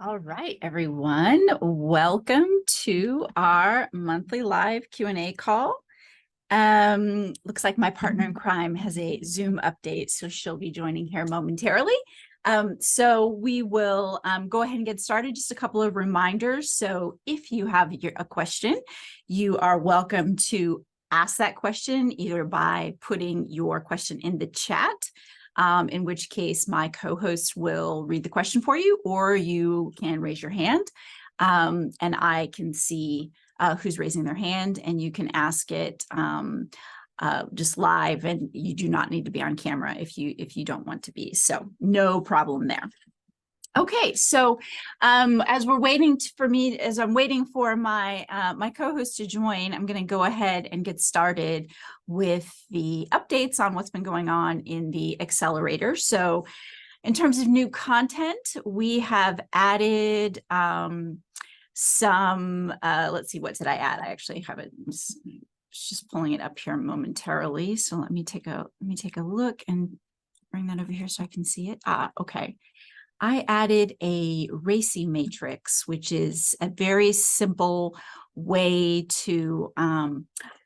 All right, everyone. Welcome to our monthly live Q&A call. Looks like my partner in crime has a Zoom update, so she'll be joining here momentarily. So we will go ahead and get started. Just a couple of reminders. So if you have a question, you are welcome to ask that question either by putting your question in the chat, in which case my co-host will read the question for you, or you can raise your hand and I can see who's raising their hand, and you can ask it just live, and you do not need to be on camera if you don't want to be. So no problem there. Okay, so as I'm waiting for my my co-host to join, I'm going to go ahead and get started with the updates on what's been going on in the accelerator. So in terms of new content, we have added some, let's see, what did I add? I actually have it just pulling it up here momentarily. So let me take a look and bring that over here so I can see it. Okay. I added a RACI matrix, which is a very simple way to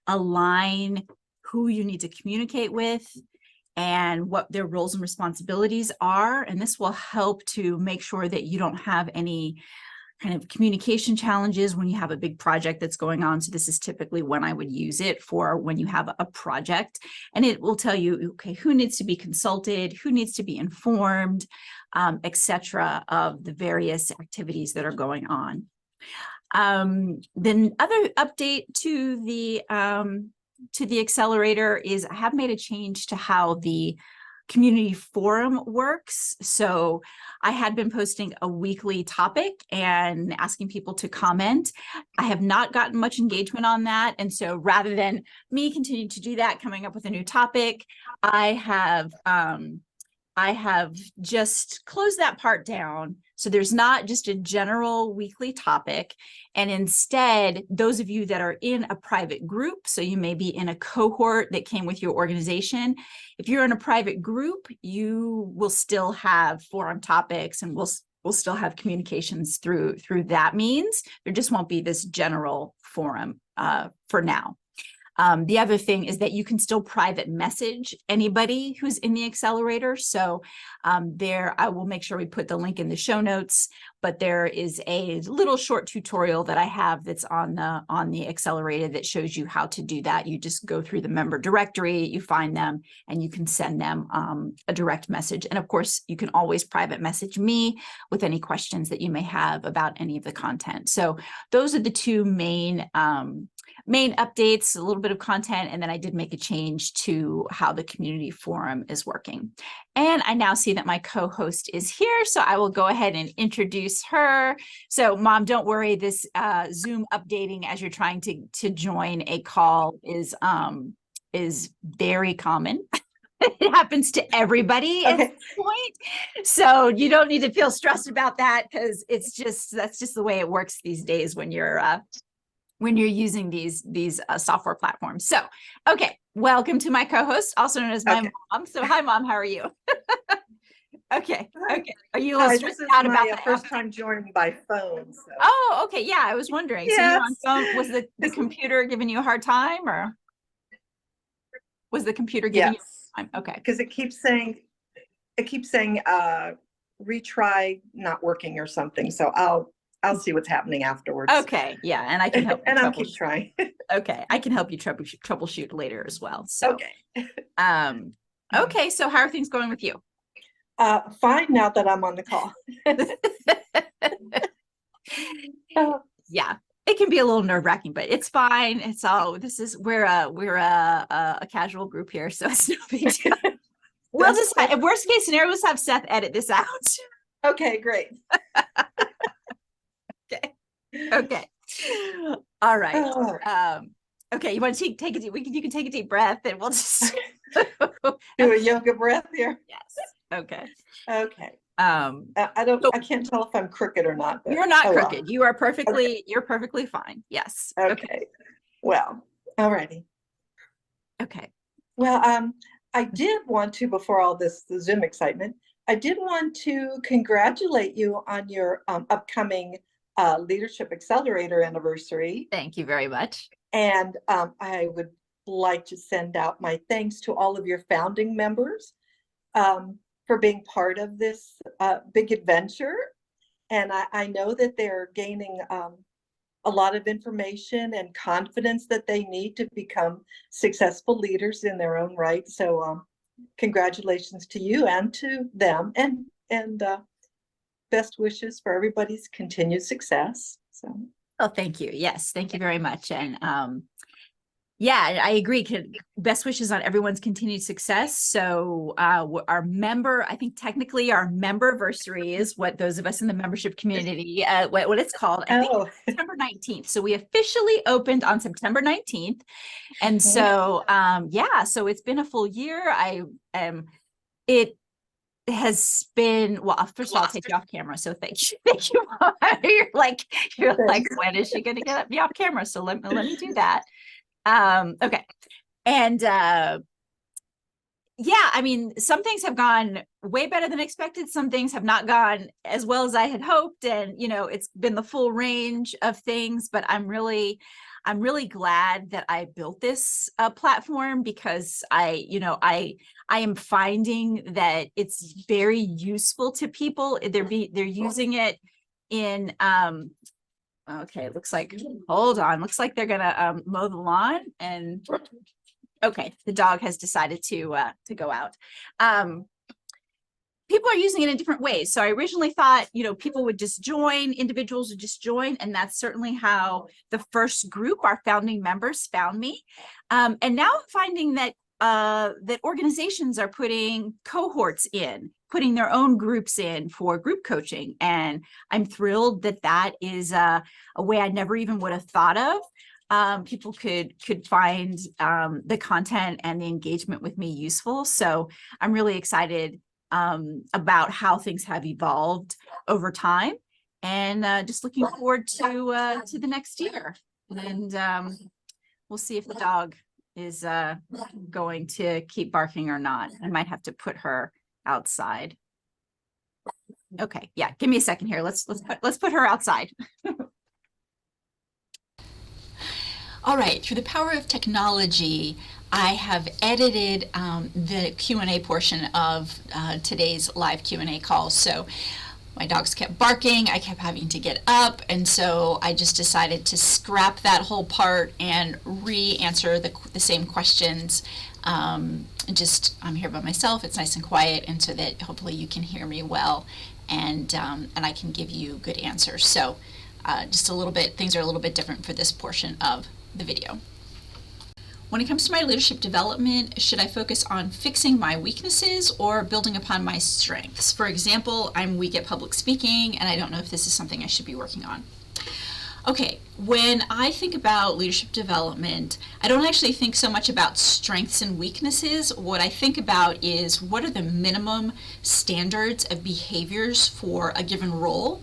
align who you need to communicate with and what their roles and responsibilities are. And this will help to make sure that you don't have any kind of communication challenges when you have a big project that's going on. So this is typically when I would use it, for when you have a project, and it will tell you, okay, who needs to be consulted, who needs to be informed, etc., of the various activities that are going on. Then other update to the accelerator is I have made a change to how the community forum works. So I had been posting a weekly topic and asking people to comment. I have not gotten much engagement on that. And so rather than me continue to do that, coming up with a new topic, I have just closed that part down. So there's not just a general weekly topic. And instead, those of you that are in a private group, so you may be in a cohort that came with your organization, if you're in a private group, you will still have forum topics, and we'll still have communications through that means. There just won't be this general forum for now. The other thing is that you can still private message anybody who's in the accelerator. So there, I will make sure we put the link in the show notes, but there is a little short tutorial that I have that's on the accelerator that shows you how to do that. You just go through the member directory, you find them, and you can send them a direct message. And of course, you can always private message me with any questions that you may have about any of the content. So those are the two main updates, a little bit of content, and then I did make a change to how the community forum is working. And I now see that my co-host is here, so I will go ahead and introduce her. So Mom, don't worry, this Zoom updating as you're trying to join a call is very common. It happens to everybody at this point. So you don't need to feel stressed about that, because that's just the way it works these days when you're using these software platforms. So, okay, welcome to my co-host, also known as my mom. So hi, Mom, how are you? Okay. Are you a little stressed out about that? First time joining by phone. So. Oh, okay, yeah, I was wondering. Yes. So you're on phone. Was the computer giving you a hard time, or was the computer giving you a hard time? Okay. Because it keeps saying retry not working or something. So I'll see what's happening afterwards. Okay, yeah, and I can help you. And I'll keep trying. Okay, I can help you troubleshoot later as well. So okay. Okay, so how are things going with you? Fine, now that I'm on the call. Yeah, it can be a little nerve-wracking, but it's fine. It's all, we're a casual group here, so it's no big deal. We'll just, worst case scenario, we'll have Seth edit this out. Okay, great. Okay. All right. Oh. Okay, you want to take a deep, you can take a deep breath and we'll just Do a yoga breath here. yes. Okay. Okay. So- I can't tell if I'm crooked or not. But, You're not oh, well. crooked. You are you're perfectly fine. Yes. Okay. Well, alrighty. Okay. Well, I did want to, before all this the Zoom excitement, I did want to congratulate you on your upcoming Leadership Accelerator anniversary. Thank you very much. And I would like to send out my thanks to all of your founding members for being part of this big adventure. And I know that they're gaining a lot of information and confidence that they need to become successful leaders in their own right. So congratulations to you and to them, and best wishes for everybody's continued success. So. Oh, thank you. Yes, thank you very much. And yeah, I agree. Best wishes on everyone's continued success. So our member, I think technically our memberversary is what those of us in the membership community, what it's called, I think September 19th. So we officially opened on September 19th. And so, yeah, so it's been a full year. It has been, well, first of all, I'll take you off camera. So thank you. Thank you. You're like, when is she going to get me off camera? So let me do that. Okay. And yeah, I mean, some things have gone way better than expected. Some things have not gone as well as I had hoped. And, you know, it's been the full range of things, but I'm really glad that I built this platform, because I am finding that it's very useful to people. They're using it in, okay, it looks like, hold on, looks like they're gonna mow the lawn, and okay, the dog has decided to go out. People are using it in different ways. So I originally thought, you know, people would just join, individuals would just join, and that's certainly how the first group, our founding members, found me. And now I'm finding that that organizations are putting cohorts in, putting their own groups in for group coaching. And I'm thrilled that that is a way I never even would have thought of. People could find the content and the engagement with me useful. So I'm really excited about how things have evolved over time, and just looking forward to the next year. And we'll see if the dog is going to keep barking or not. I might have to put her outside. Okay, yeah, give me a second here. Let's put her outside. All right, through the power of technology, I have edited the Q&A portion of today's live Q&A call. So my dogs kept barking, I kept having to get up, and so I just decided to scrap that whole part and re-answer the same questions. I'm here by myself, it's nice and quiet, and so that hopefully you can hear me well, and I can give you good answers. So just a little bit, things are a little bit different for this portion of the video. When it comes to my leadership development, should I focus on fixing my weaknesses or building upon my strengths? For example, I'm weak at public speaking, and I don't know if this is something I should be working on. Okay, when I think about leadership development, I don't actually think so much about strengths and weaknesses. What I think about is, what are the minimum standards of behaviors for a given role,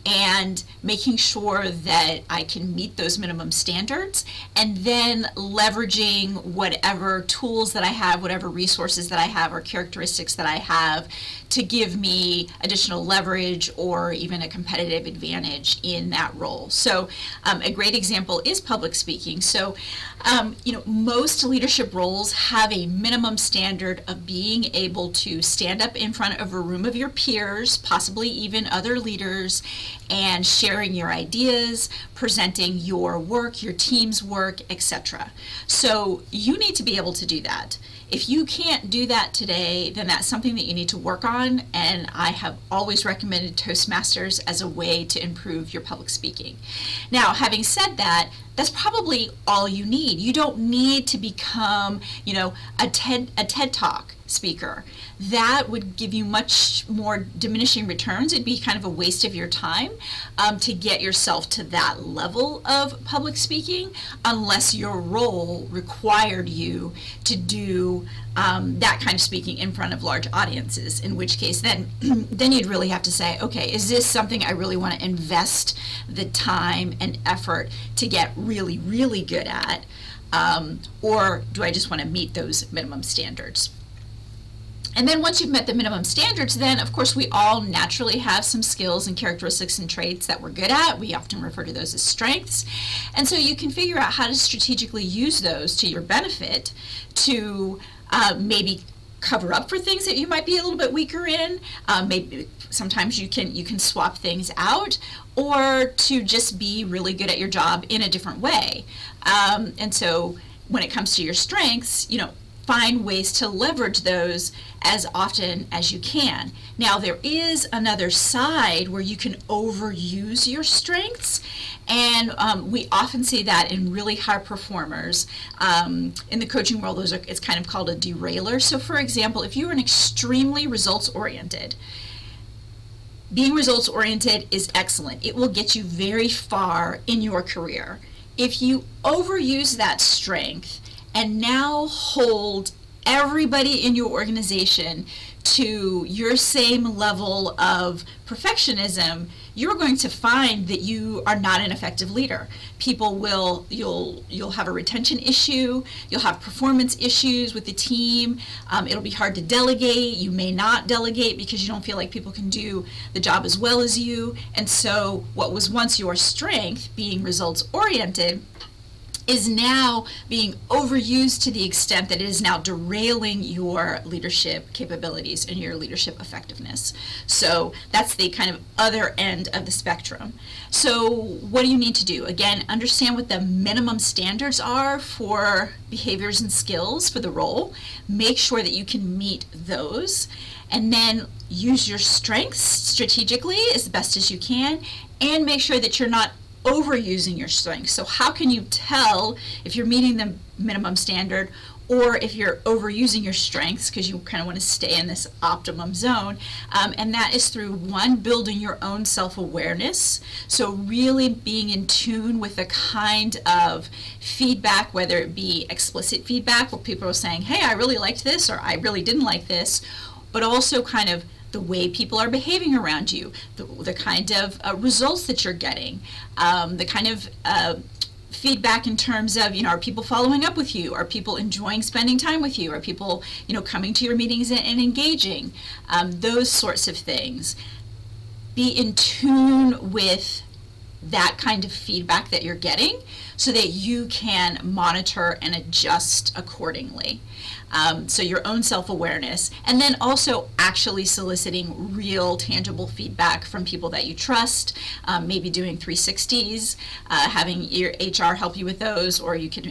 and making sure that I can meet those minimum standards, and then leveraging whatever tools that I have, whatever resources that I have or characteristics that I have to give me additional leverage or even a competitive advantage in that role. So a great example is public speaking. So most leadership roles have a minimum standard of being able to stand up in front of a room of your peers, possibly even other leaders, and sharing your ideas, presenting your work, your team's work, etc. So you need to be able to do that. If you can't do that today, then that's something that you need to work on, and I have always recommended Toastmasters as a way to improve your public speaking. Now, having said that, that's probably all you need. You don't need to become, a TED Talk speaker. That would give you much more diminishing returns. It'd be kind of a waste of your time to get yourself to that level of public speaking, unless your role required you to do that kind of speaking in front of large audiences, in which case then you'd really have to say, okay, is this something I really want to invest the time and effort to get really, really good at, or do I just want to meet those minimum standards? And then once you've met the minimum standards, then of course we all naturally have some skills and characteristics and traits that we're good at. We often refer to those as strengths. And so you can figure out how to strategically use those to your benefit to maybe cover up for things that you might be a little bit weaker in. Maybe sometimes you can swap things out, or to just be really good at your job in a different way. And so when it comes to your strengths, find ways to leverage those as often as you can. Now, there is another side where you can overuse your strengths, and we often see that in really high performers. In the coaching world, it's kind of called a derailer. So for example, if you're an extremely results-oriented, being results-oriented is excellent. It will get you very far in your career. If you overuse that strength and now hold everybody in your organization to your same level of perfectionism, you're going to find that you are not an effective leader. You'll have a retention issue, you'll have performance issues with the team, it'll be hard to delegate, you may not delegate because you don't feel like people can do the job as well as you, and so what was once your strength, being results oriented, is now being overused to the extent that it is now derailing your leadership capabilities and your leadership effectiveness. So that's the kind of other end of the spectrum. So what do you need to do? Again, understand what the minimum standards are for behaviors and skills for the role. Make sure that you can meet those, and then use your strengths strategically as best as you can, and make sure that you're not overusing your strengths. So how can you tell if you're meeting the minimum standard or if you're overusing your strengths, because you kind of want to stay in this optimum zone? And that is through, one, building your own self-awareness. So really being in tune with the kind of feedback, whether it be explicit feedback where people are saying, hey, I really liked this, or I really didn't like this, but also kind of the way people are behaving around you, the kind of results that you're getting, the kind of feedback in terms of, are people following up with you? Are people enjoying spending time with you? Are people, coming to your meetings and engaging? Those sorts of things. Be in tune with that kind of feedback that you're getting so that you can monitor and adjust accordingly. So your own self-awareness, and then also actually soliciting real tangible feedback from people that you trust, maybe doing 360s, having your HR help you with those, or you can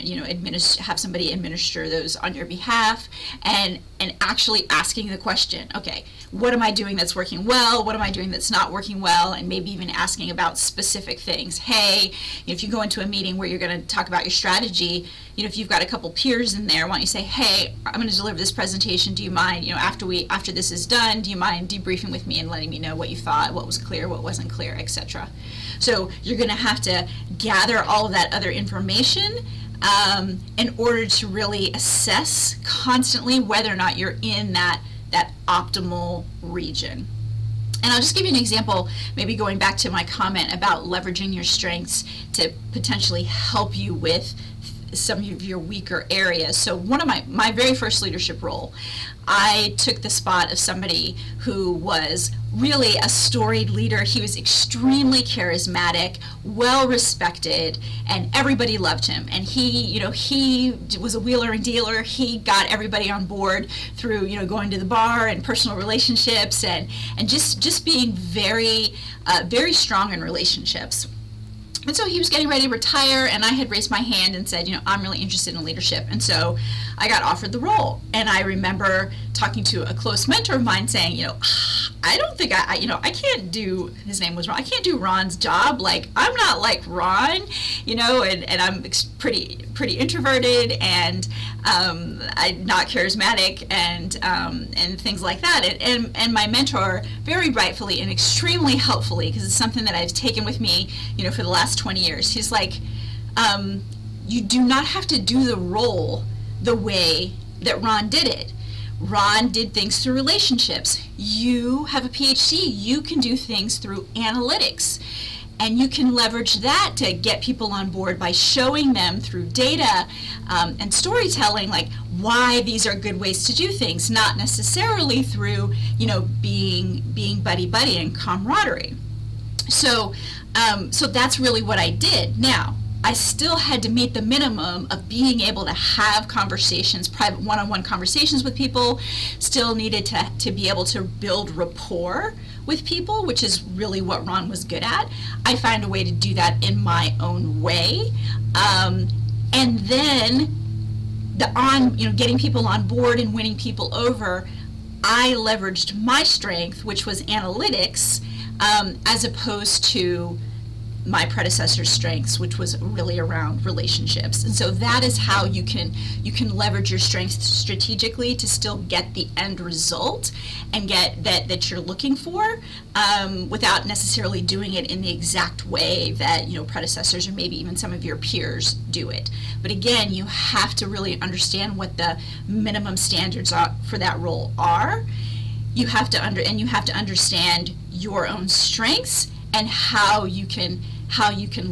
have somebody administer those on your behalf, and actually asking the question, okay, what am I doing that's working well? What am I doing that's not working well? And maybe even asking about specific things. Hey, if you go into a meeting where you're going to talk about your strategy, if you've got a couple peers in there, why don't you say, hey, I'm going to deliver this presentation. Do you mind, after this is done, do you mind debriefing with me and letting me know what you thought, what was clear, what wasn't clear, etc. So you're going to have to gather all of that other information in order to really assess constantly whether or not you're in that optimal region. And I'll just give you an example, maybe going back to my comment about leveraging your strengths to potentially help you with some of your weaker areas. So one of my very first leadership role, I took the spot of somebody who was really a storied leader. He was extremely charismatic, well respected, and everybody loved him. And he was a wheeler and dealer. He got everybody on board through, going to the bar and personal relationships and just being very, very strong in relationships. And so he was getting ready to retire, and I had raised my hand and said, I'm really interested in leadership. And so I got offered the role. And I remember talking to a close mentor of mine saying, I don't think I can't do, his name was Ron, I can't do Ron's job. Like, I'm not like Ron, and I'm pretty introverted, and I'm not charismatic, and things like that. And my mentor, very rightfully and extremely helpfully, because it's something that I've taken with me, for the last 20 years. He's like, you do not have to do the role the way that Ron did it. Ron did things through relationships. You have a PhD. You can do things through analytics. And you can leverage that to get people on board by showing them through data and storytelling, like why these are good ways to do things, not necessarily through, being buddy-buddy and camaraderie. So that's really what I did. Now, I still had to meet the minimum of being able to have conversations, private one-on-one conversations with people, still needed to be able to build rapport with people, which is really what Ron was good at. I found a way to do that in my own way. And then getting people on board and winning people over, I leveraged my strength, which was analytics, as opposed to my predecessor's strengths, which was really around relationships. And so that is how you can leverage your strengths strategically to still get the end result and get that you're looking for, without necessarily doing it in the exact way that predecessors or maybe even some of your peers do it. But again, you have to really understand what the minimum standards for that role are. You have to understand your own strengths and how you can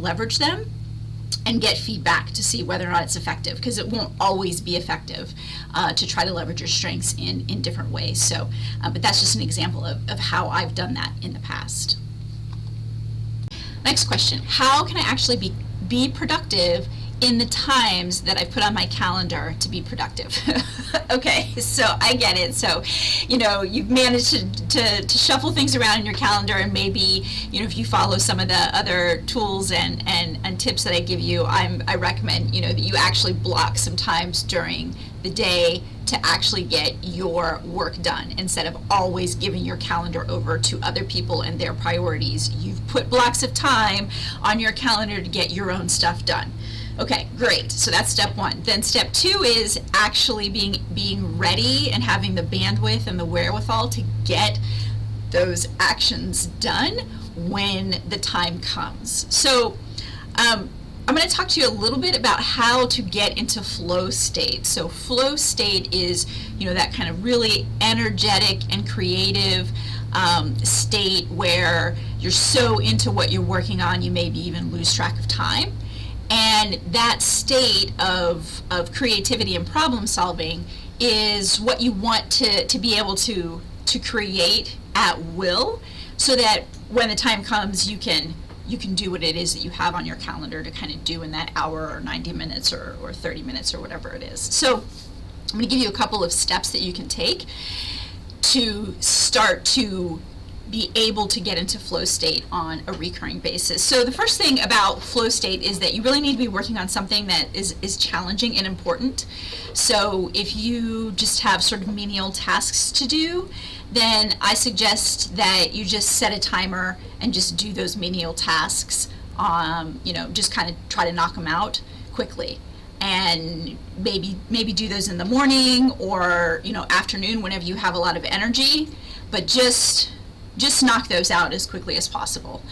leverage them and get feedback to see whether or not it's effective, because it won't always be effective to try to leverage your strengths in different ways. So, but that's just an example of how I've done that in the past. Next question: how can I actually be productive in the times that I put on my calendar to be productive? Okay, so I get it. So, you've managed to shuffle things around in your calendar, and maybe, if you follow some of the other tools and tips that I give you, I recommend, that you actually block some times during the day to actually get your work done, instead of always giving your calendar over to other people and their priorities. You've put blocks of time on your calendar to get your own stuff done. Okay, great. So that's step one. Then step two is actually being ready and having the bandwidth and the wherewithal to get those actions done when the time comes. So I'm going to talk to you a little bit about how to get into flow state. So flow state is, that kind of really energetic and creative state where you're so into what you're working on, you maybe even lose track of time. And that state of creativity and problem solving is what you want to be able to create at will, so that when the time comes, you can do what it is that you have on your calendar to kind of do in that hour or 90 minutes or 30 minutes or whatever it is. So I'm going to give you a couple of steps that you can take to start to be able to get into flow state on a recurring basis. So the first thing about flow state is that you really need to be working on something that is challenging and important. So if you just have sort of menial tasks to do, then I suggest that you just set a timer and just do those menial tasks, just kind of try to knock them out quickly. And maybe do those in the morning or afternoon, whenever you have a lot of energy, but just knock those out as quickly as possible.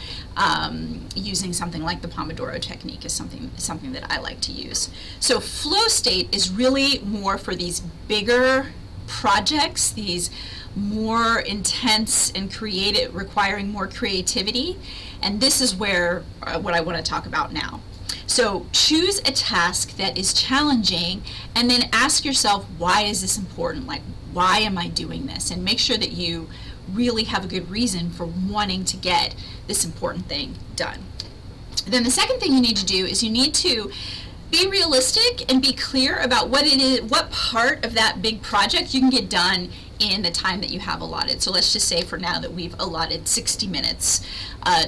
Using something like the Pomodoro technique is something that I like to use. So flow state is really more for these bigger projects, these more intense and creative, requiring more creativity. And this is where what I want to talk about now. So choose a task that is challenging, and then ask yourself, why is this important? Like, why am I doing this? And make sure that you really have a good reason for wanting to get this important thing done. Then the second thing you need to do is you need to be realistic and be clear about what it is, what part of that big project you can get done in the time that you have allotted. So let's just say for now that we've allotted 60 minutes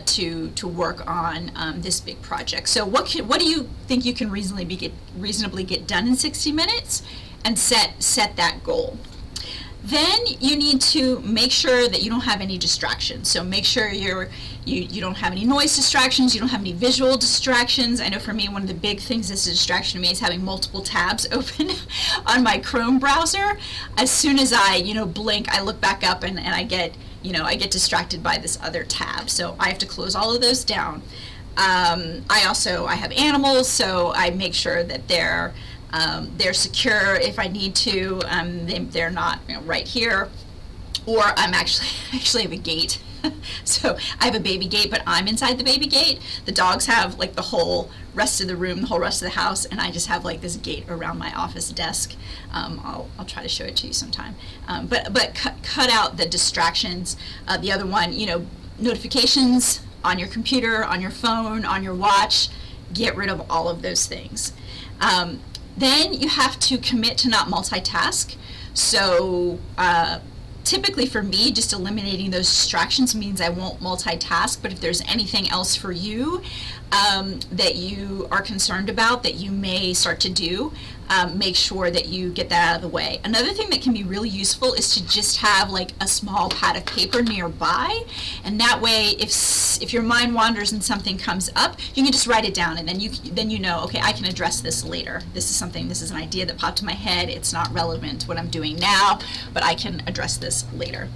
to work on this big project. So what do you think you can reasonably get done in 60 minutes, and set that goal. Then you need to make sure that you don't have any distractions. So make sure you don't have any noise distractions, you don't have any visual distractions. I know for me, one of the big things that's a distraction to me is having multiple tabs open on my Chrome browser. As soon as I, blink, I look back up and I get distracted by this other tab. So I have to close all of those down. I have animals, so I make sure that they're secure if I need to. They're not right here, or I'm actually have a gate. So I have a baby gate, but I'm inside the baby gate. The dogs have like the whole rest of the room, the whole rest of the house, and I just have like this gate around my office desk. I'll try to show it to you sometime. But cut out the distractions. The other one, notifications on your computer, on your phone, on your watch. Get rid of all of those things. Then you have to commit to not multitask. So typically for me, just eliminating those distractions means I won't multitask, but if there's anything else for you that you are concerned about that you may start to do, make sure that you get that out of the way. Another thing that can be really useful is to just have like a small pad of paper nearby, and that way if your mind wanders and something comes up, you can just write it down, and then you know, okay, I can address this later. This is an idea that popped in my head. It's not relevant to what I'm doing now, but I can address this later.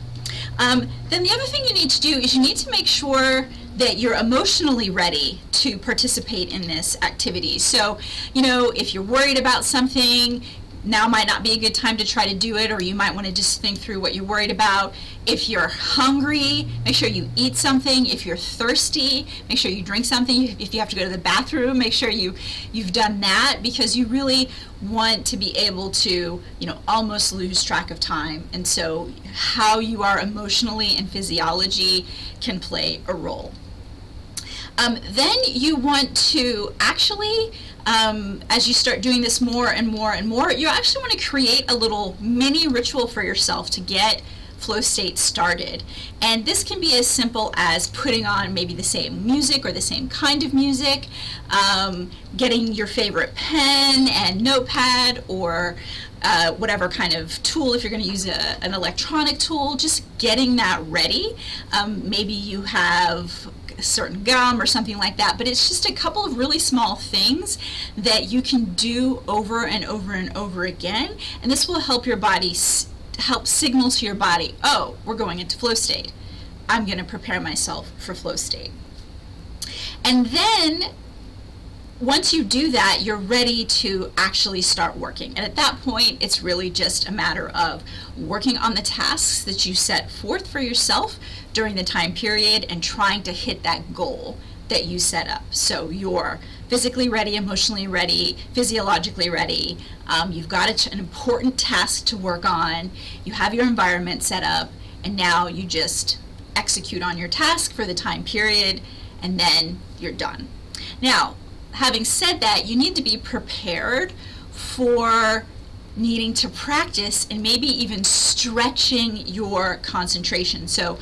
Then the other thing you need to do is you need to make sure that you're emotionally ready to participate in this activity. So, if you're worried about something, now might not be a good time to try to do it, or you might want to just think through what you're worried about. If you're hungry, make sure you eat something. If you're thirsty, make sure you drink something. If you have to go to the bathroom, make sure you've done that, because you really want to be able to, almost lose track of time. And so how you are emotionally and physiology can play a role. Then you want to actually, as you start doing this more and more and more, you actually want to create a little mini ritual for yourself to get flow state started. And this can be as simple as putting on maybe the same music or the same kind of music, getting your favorite pen and notepad, or whatever kind of tool, if you're going to use an electronic tool, just getting that ready. Maybe you have certain gum or something like that, but it's just a couple of really small things that you can do over and over and over again, and this will help your body help signal to your body, oh, we're going into flow state. I'm going to prepare myself for flow state. And then once you do that, you're ready to actually start working. And at that point, it's really just a matter of working on the tasks that you set forth for yourself during the time period and trying to hit that goal that you set up. So you're physically ready, emotionally ready, physiologically ready. You've got an important task to work on. You have your environment set up, and now you just execute on your task for the time period, and then you're done. Now, having said that, you need to be prepared for needing to practice and maybe even stretching your concentration. So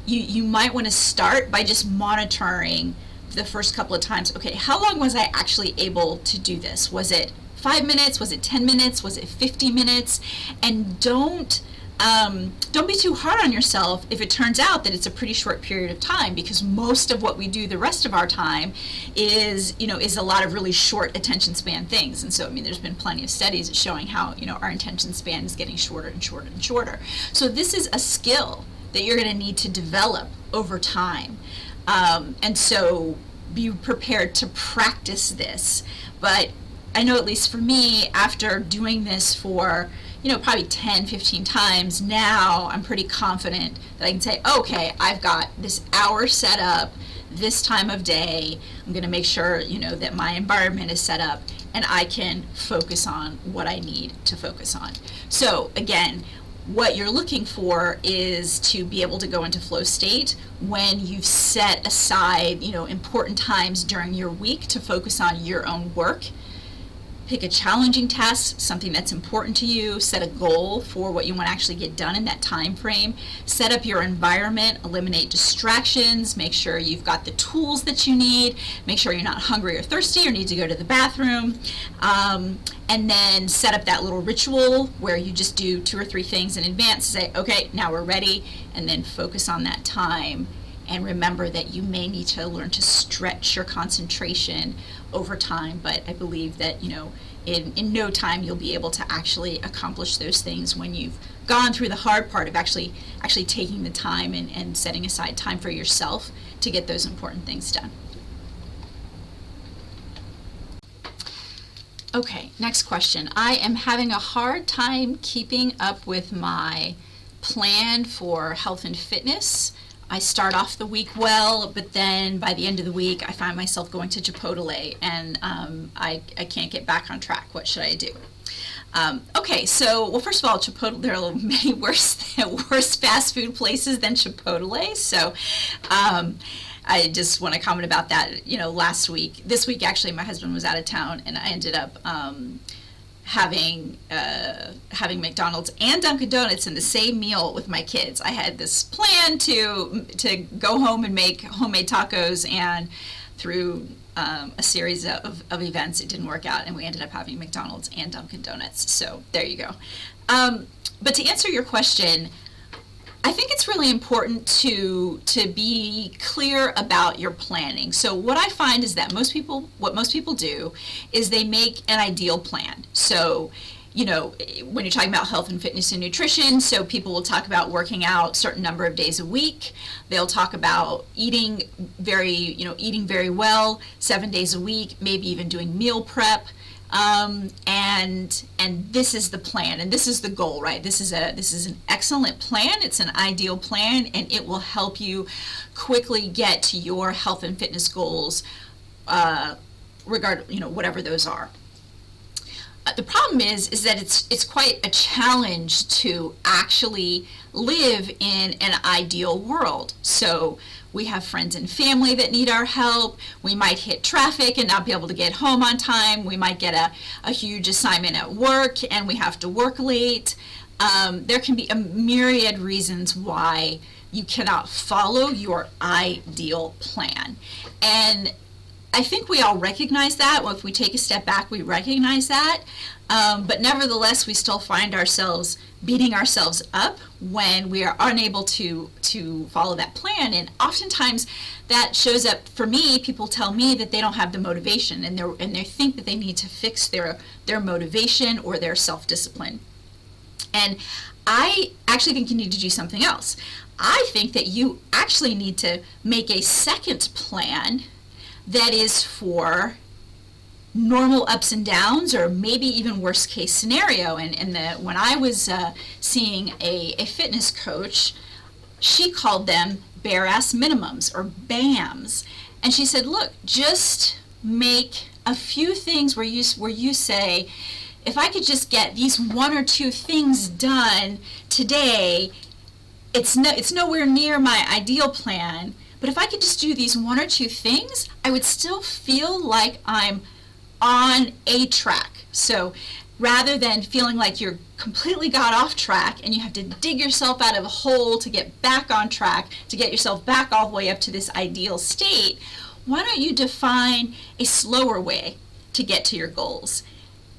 you might want to start by just monitoring the first couple of times. Okay, how long was I actually able to do this? Was it 5 minutes? Was it 10 minutes? Was it 50 minutes? And don't be too hard on yourself if it turns out that it's a pretty short period of time, because most of what we do the rest of our time is a lot of really short attention span things. And so, there's been plenty of studies showing how, our attention span is getting shorter and shorter and shorter. So this is a skill that you're going to need to develop over time. And so be prepared to practice this. But I know, at least for me, after doing this for probably 10, 15 times, now I'm pretty confident that I can say, okay, I've got this hour set up, this time of day. I'm going to make sure, that my environment is set up, and I can focus on what I need to focus on. So again, what you're looking for is to be able to go into flow state when you've set aside, important times during your week to focus on your own work. Pick a challenging task, something that's important to you. Set a goal for what you want to actually get done in that time frame. Set up your environment, eliminate distractions, make sure you've got the tools that you need, make sure you're not hungry or thirsty or need to go to the bathroom. And then set up that little ritual where you just do 2 or 3 things in advance, say, okay, now we're ready, and then focus on that time. And remember that you may need to learn to stretch your concentration over time, but I believe that, in no time you'll be able to actually accomplish those things when you've gone through the hard part of actually taking the time and setting aside time for yourself to get those important things done. Okay, next question. I am having a hard time keeping up with my plan for health and fitness. I start off the week well, but then by the end of the week, I find myself going to Chipotle, and I can't get back on track. What should I do? Okay, so, well, first of all, Chipotle, there are many worse fast food places than Chipotle, so I just want to comment about that. This week, actually, my husband was out of town, and I ended up having McDonald's and Dunkin' Donuts in the same meal with my kids. I had this plan to go home and make homemade tacos, and through a series of events, it didn't work out, and we ended up having McDonald's and Dunkin' Donuts. So there you go. But to answer your question, I think it's really important to be clear about your planning. So what I find is that what most people do is they make an ideal plan. So, when you're talking about health and fitness and nutrition, so people will talk about working out a certain number of days a week. They'll talk about eating very well 7 days a week, maybe even doing meal prep. And this is the plan, and this is the goal, right? This is an excellent plan. It's an ideal plan, and it will help you quickly get to your health and fitness goals, whatever those are. The problem is that it's quite a challenge to actually live in an ideal world. So we have friends and family that need our help. We might hit traffic and not be able to get home on time. We might get a huge assignment at work and we have to work late. There can be a myriad reasons why you cannot follow your ideal plan. And I think we all recognize that. Well, if we take a step back, we recognize that. But nevertheless, we still find ourselves beating ourselves up when we are unable to follow that plan. And oftentimes that shows up for me. People tell me that they don't have the motivation, and they think that they need to fix their motivation or their self-discipline. And I actually think you need to do something else. I think that you actually need to make a second plan that is for normal ups and downs, or maybe even worst case scenario. And when I was seeing a fitness coach, she called them bare ass minimums, or BAMs. And she said, look, just make a few things where you say, if I could just get these 1 or 2 things done today, it's nowhere near my ideal plan. But if I could just do these 1 or 2 things, I would still feel like I'm on a track. So rather than feeling like you're completely got off track and you have to dig yourself out of a hole to get back on track, to get yourself back all the way up to this ideal state, why don't you define a slower way to get to your goals?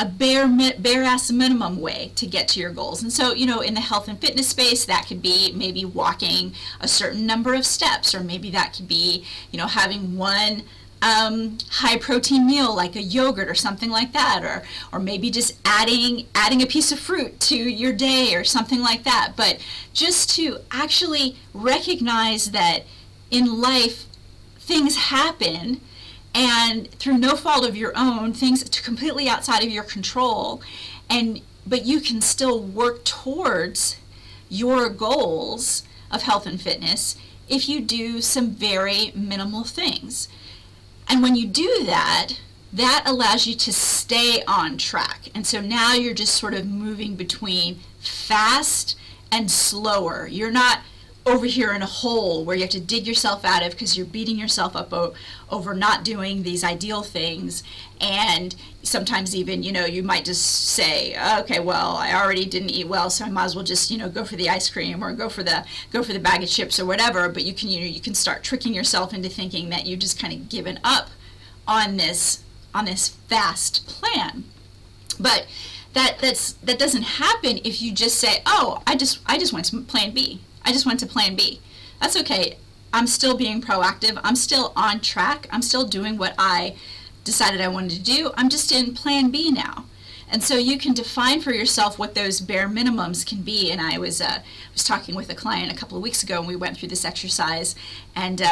A bare ass minimum way to get to your goals. And so, in the health and fitness space, that could be maybe walking a certain number of steps, or maybe that could be, having one high protein meal like a yogurt or something like that, or maybe just adding a piece of fruit to your day or something like that. But just to actually recognize that in life things happen, and through no fault of your own, things completely outside of your control, but you can still work towards your goals of health and fitness if you do some very minimal things. And when you do that, that allows you to stay on track. And so now you're just sort of moving between fast and slower. You're not over here in a hole where you have to dig yourself out of because you're beating yourself up over not doing these ideal things. And sometimes even, you might just say, okay, well, I already didn't eat well, so I might as well just, go for the ice cream or go for the bag of chips or whatever. But you can start tricking yourself into thinking that you've just kind of given up on this fast plan. But that doesn't happen if you just say, oh, I just went to plan B. I just went to plan B. That's okay. I'm still being proactive. I'm still on track. I'm still doing what I decided I wanted to do. I'm just in plan B now. And so you can define for yourself what those bare minimums can be. And I was talking with a client a couple of weeks ago, and we went through this exercise. And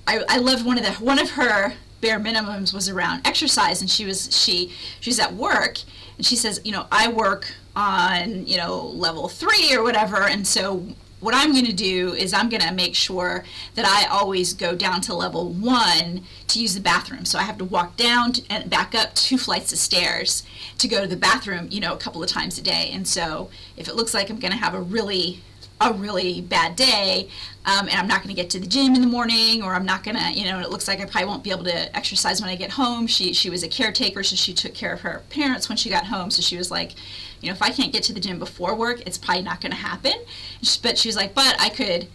I loved one of her bare minimums was around exercise. And she's at work, and she says, I work on level 3 or whatever, and so what I'm going to do is I'm going to make sure that I always go down to level 1 to use the bathroom. So I have to walk down and back up 2 flights of stairs to go to the bathroom, a couple of times a day. And so if it looks like I'm going to have a really bad day, and I'm not going to get to the gym in the morning, or I'm not going to, it looks like I probably won't be able to exercise when I get home. She was a caretaker, so she took care of her parents when she got home. So she was like, if I can't get to the gym before work, it's probably not going to happen. But she was like, but I could,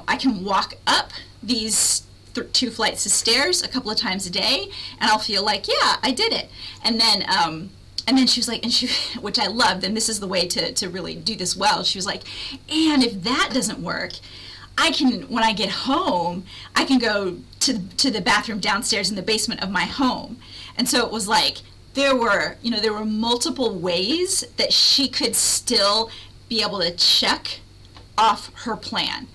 I can walk up these 2 flights of stairs a couple of times a day, and I'll feel like, yeah, I did it. And then she was like, which I loved, and this is the way to really do this well. She was like, and if that doesn't work, when I get home, I can go to the bathroom downstairs in the basement of my home. And so it was like, there were multiple ways that she could still be able to check off her plan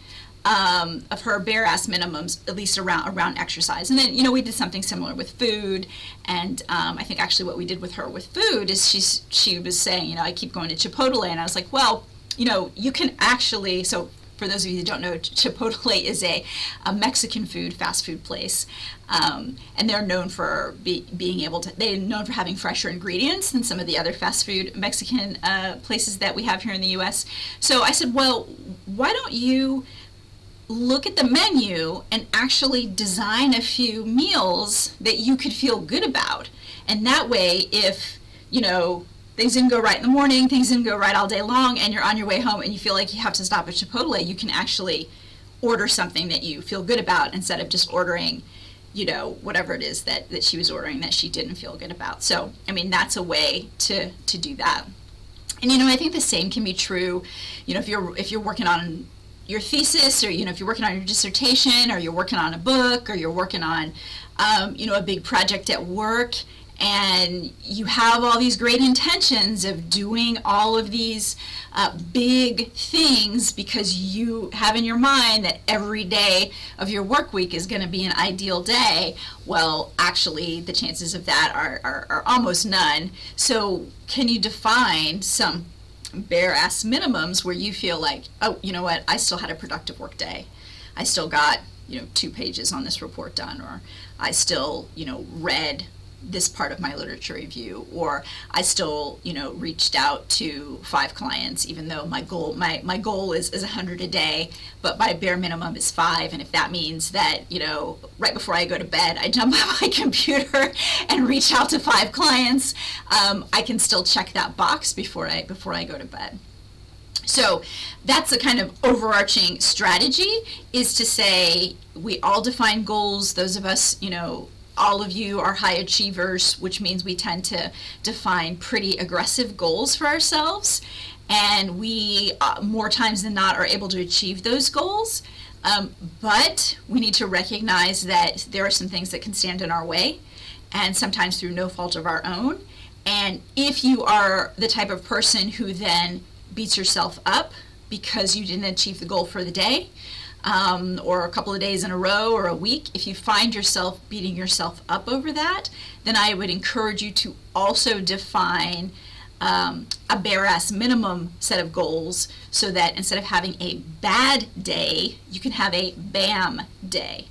of her bare ass minimums, at least around exercise. And then, we did something similar with food. And I think actually what we did with her with food is she was saying, I keep going to Chipotle. And I was like, well, you can actually, so for those of you that don't know, Chipotle is a Mexican fast food place. And they're known for they're known for having fresher ingredients than some of the other fast food Mexican places that we have here in the US. So I said, well, why don't you look at the menu and actually design a few meals that you could feel good about? And that way, if, things didn't go right in the morning, things didn't go right all day long, and you're on your way home and you feel like you have to stop at Chipotle, you can actually order something that you feel good about instead of just ordering, whatever it is that she was ordering that she didn't feel good about. So, that's a way to do that. And, I think the same can be true, if you're working on your thesis, or, if you're working on your dissertation, or you're working on a book, or you're working on, a big project at work, and you have all these great intentions of doing all of these big things because you have in your mind that every day of your work week is going to be an ideal day. Well, actually, the chances of that are almost none. So can you define some bare ass minimums where you feel like, oh, you know what, I still had a productive work day. I still got, 2 pages on this report done, or I still, read this part of my literature review, or I still, reached out to 5 clients, even though my goal is 100 a day, but my bare minimum is 5. And if that means that, right before I go to bed, I jump on my computer and reach out to 5 clients, I can still check that box before I go to bed. So that's the kind of overarching strategy, is to say we all define goals. Those of us, all of you are high achievers, which means we tend to define pretty aggressive goals for ourselves, and we more times than not are able to achieve those goals. But we need to recognize that there are some things that can stand in our way, and sometimes through no fault of our own. And if you are the type of person who then beats yourself up because you didn't achieve the goal for the day, or a couple of days in a row or a week, if you find yourself beating yourself up over that, then I would encourage you to also define a bare ass minimum set of goals, so that instead of having a bad day, you can have a BAM day.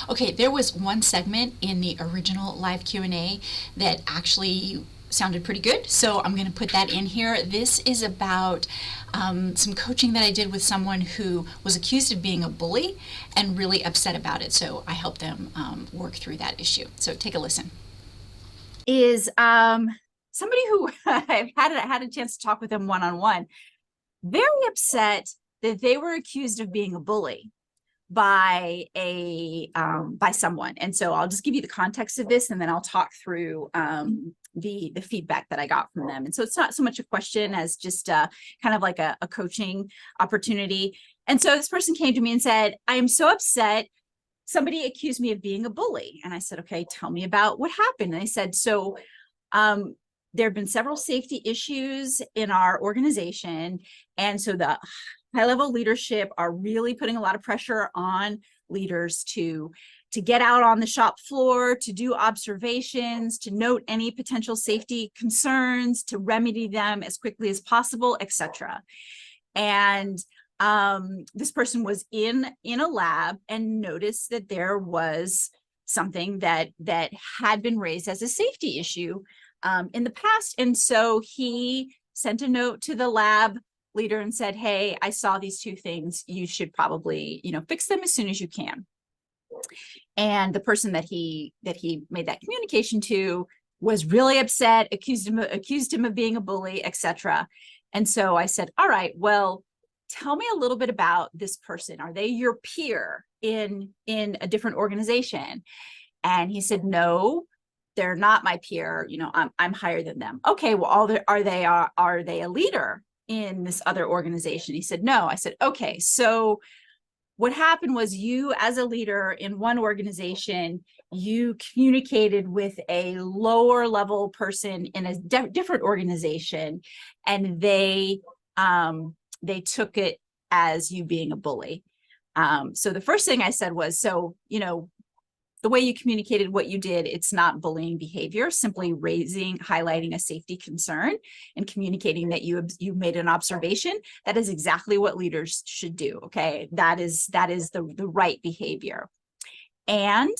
Okay, there was one segment in the original live Q&A that actually sounded pretty good, so I'm going to put that in here. This is about some coaching that I did with someone who was accused of being a bully and really upset about it. So I helped them work through that issue. So take a listen. Is somebody who I've had a chance to talk with them one-on-one, very upset that they were accused of being a bully by someone. And so I'll just give you the context of this, and then I'll talk through the feedback that I got from them. And so it's not so much a question as just kind of like a coaching opportunity. And so this person came to me and said, I am so upset. Somebody accused me of being a bully. And I said, okay, tell me about what happened. And they said, so there have been several safety issues in our organization. And so the high-level leadership are really putting a lot of pressure on leaders to get out on the shop floor, to do observations, to note any potential safety concerns, to remedy them as quickly as possible, etc. And this person was in a lab and noticed that there was something that had been raised as a safety issue in the past. And so he sent a note to the lab leader and said, hey, I saw these two things. You should probably, fix them as soon as you can. And the person that he made that communication to was really upset, accused him of being a bully, etc. And so I said, all right, well, tell me a little bit about this person. Are they your peer in a different organization? And he said, no, they're not my peer. I'm higher than them. Okay, well, are they a leader in this other organization? He said, no. I said, okay, so what happened was you as a leader in one organization, you communicated with a lower level person in a different organization, and they took it as you being a bully. So the first thing I said was, so, the way you communicated what you did, it's not bullying behavior, simply highlighting a safety concern and communicating that you made an observation. That is exactly what leaders should do, okay? That is the right behavior. And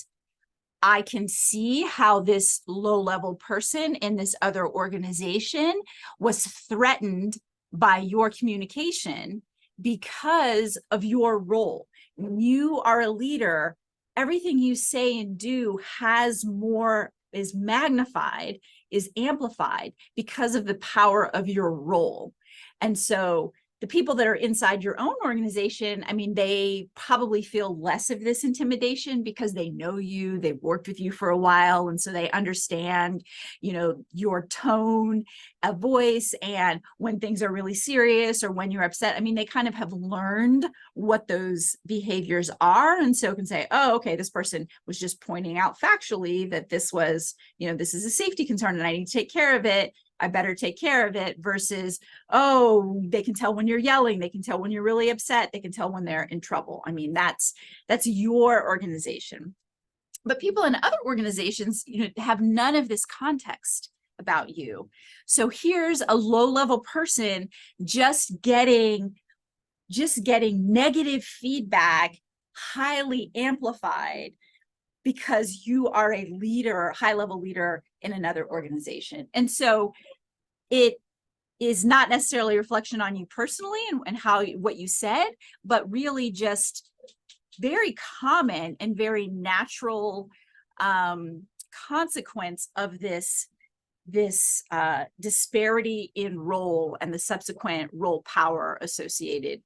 I can see how this low-level person in this other organization was threatened by your communication because of your role. When you are a leader, everything you say and do is magnified, is amplified because of the power of your role. And so the people that are inside your own organization, I mean, they probably feel less of this intimidation because they know you, they've worked with you for a while. And so they understand, your tone of voice, and when things are really serious or when you're upset. I mean, they kind of have learned what those behaviors are. And so can say, oh, okay, this person was just pointing out factually that this was, this is a safety concern and I need to take care of it. I better take care of it, versus, oh, they can tell when you're yelling, they can tell when you're really upset, they can tell when they're in trouble. I mean, that's your organization. But people in other organizations, have none of this context about you. So here's a low-level person just getting negative feedback, highly amplified, because you are a leader, high-level leader in another organization. And so it is not necessarily a reflection on you personally and what you said, but really just very common and very natural consequence of this disparity in role and the subsequent role power associated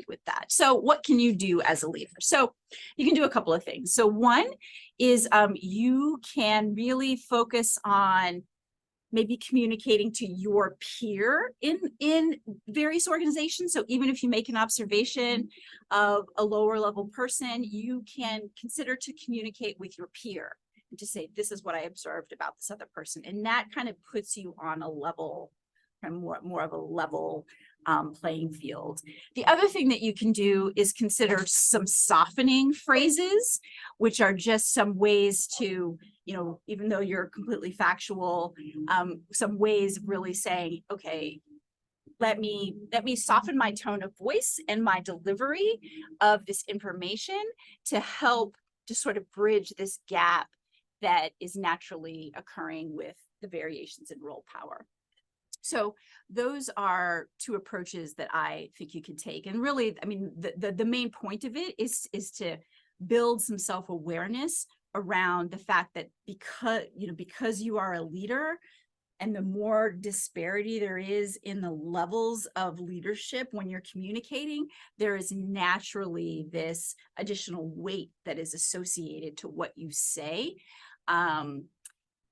with that. So what can you do as a leader? So you can do a couple of things. So one is you can really focus on maybe communicating to your peer in various organizations. So even if you make an observation of a lower level person, you can consider to communicate with your peer and to say, this is what I observed about this other person. And that kind of puts you on a level, kind of more of a level playing field. The other thing that you can do is consider some softening phrases, which are just some ways to, even though you're completely factual, some ways of really saying, okay, let me soften my tone of voice and my delivery of this information to help to sort of bridge this gap that is naturally occurring with the variations in role power. So those are two approaches that I think you can take. And really, I mean, the main point of it is to build some self-awareness around the fact that because you are a leader, and the more disparity there is in the levels of leadership when you're communicating, there is naturally this additional weight that is associated to what you say.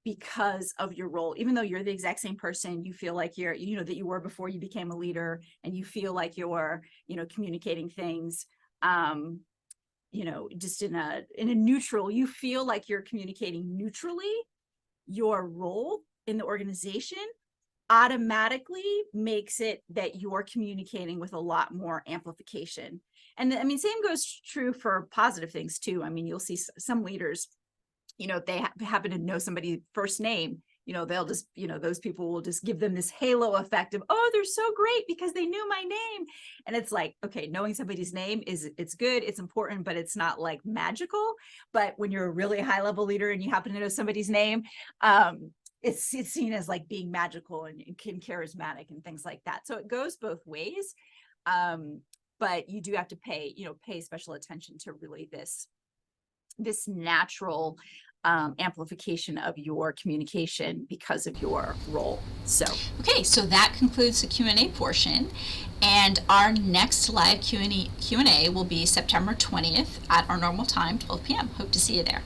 Because of your role, even though you're the exact same person, you feel like you're, that you were before you became a leader, and you feel like you're, communicating things, just in a neutral, you feel like you're communicating neutrally. Your role in the organization automatically makes it that you're communicating with a lot more amplification. And I mean, same goes true for positive things too. I mean, you'll see some leaders, if they happen to know somebody's first name, they'll just, those people will just give them this halo effect of, oh, they're so great because they knew my name. And it's like, okay, knowing somebody's name it's good, it's important, but it's not like magical. But when you're a really high level leader and you happen to know somebody's name, it's seen as like being magical and charismatic and things like that. So it goes both ways. But you do have to pay special attention to really this natural amplification of your communication because of your role. So okay, so that concludes the Q&A portion, and our next live Q&A will be September 20th at our normal time, 12 p.m. Hope to see you there.